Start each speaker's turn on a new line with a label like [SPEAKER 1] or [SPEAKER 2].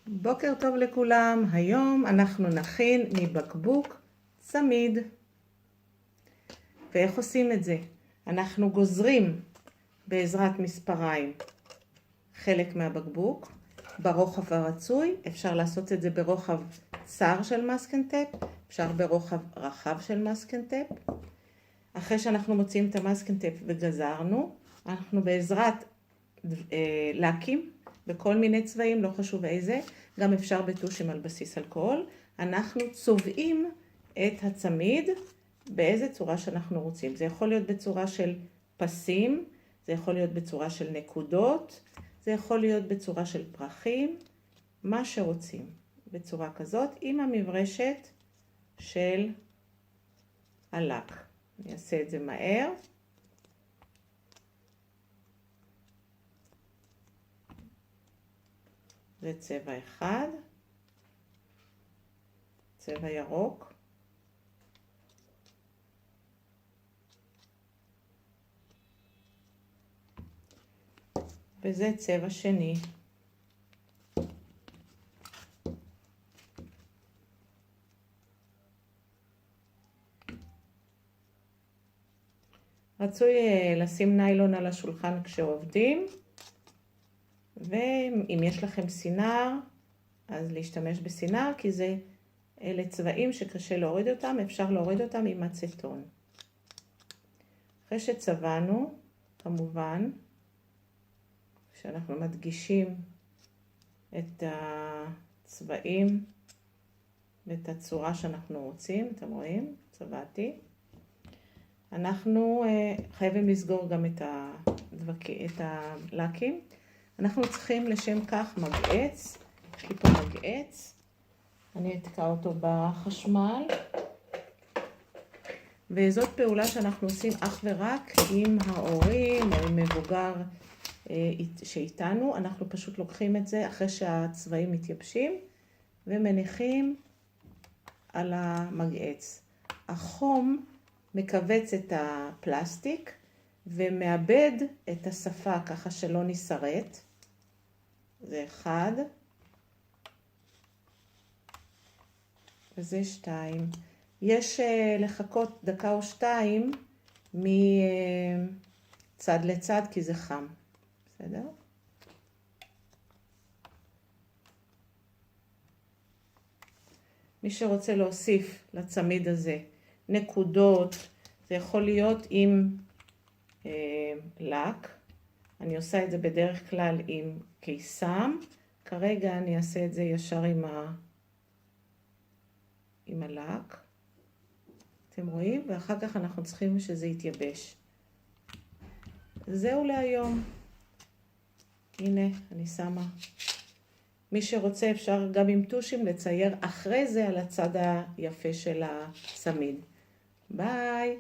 [SPEAKER 1] בוקר טוב לכולם, היום אנחנו נכין מבקבוק צמיד. ואיך עושים את זה? אנחנו גוזרים בעזרת מספריים חלק מהבקבוק ברוחב הרצוי, אפשר לעשות את זה ברוחב צר של מסקנטפ, אפשר ברוחב רחב של מסקנטפ. אחרי שאנחנו מוציאים את המסקנטפ וגזרנו, אנחנו בעזרת לקים בכל מיני צבעים, לא חשוב איזה, גם אפשר בטושים על בסיס אלכוהול, אנחנו צובעים את הצמיד באיזה צורה שאנחנו רוצים. זה יכול להיות בצורה של פסים, זה יכול להיות בצורה של נקודות, זה יכול להיות בצורה של פרחים, מה שרוצים, בצורה כזאת, עם המברשת של הלק. אני אעשה את זה מהר. זה צבע אחד, צבע ירוק, וזה צבע שני. רצוי לשים ניילון על השולחן כשעובדים, ואם יש לכם סינר, אז להשתמש בסינר, כי אלה צבעים שקשה להוריד אותם, אפשר להוריד אותם עם אצטון. אחרי שצבענו, כמובן, כשאנחנו מדגישים את הצבעים ואת הצורה שאנחנו רוצים, אתם רואים? צבעתי. אנחנו חייבים לסגור גם את הלקים. אנחנו צריכים לשם כך מגעץ, יש לי פה מגעץ, אני אתקע אותו בחשמל, וזאת פעולה שאנחנו עושים אך ורק עם ההורים או עם מבוגר שאיתנו. אנחנו פשוט לוקחים את זה אחרי שהצבעים מתייבשים ומניחים על המגעץ. החום מכווץ את הפלסטיק ומאבד את השפה ככה שלא נסרט. זה אחד. וזה שתיים. יש לחכות דקה או שתיים מצד לצד כי זה חם. בסדר? מי שרוצה להוסיף לצמיד הזה נקודות, זה יכול להיות עם לק. אני עושה את זה בדרך כלל עם קיסם. כרגע אני אעשה את זה ישר עם הלק. אתם רואים? ואחר כך אנחנו צריכים שזה יתייבש. זהו להיום. הנה, אני שמה. מי שרוצה אפשר גם עם טושים לצייר אחרי זה על הצד היפה של הצמיד. ביי!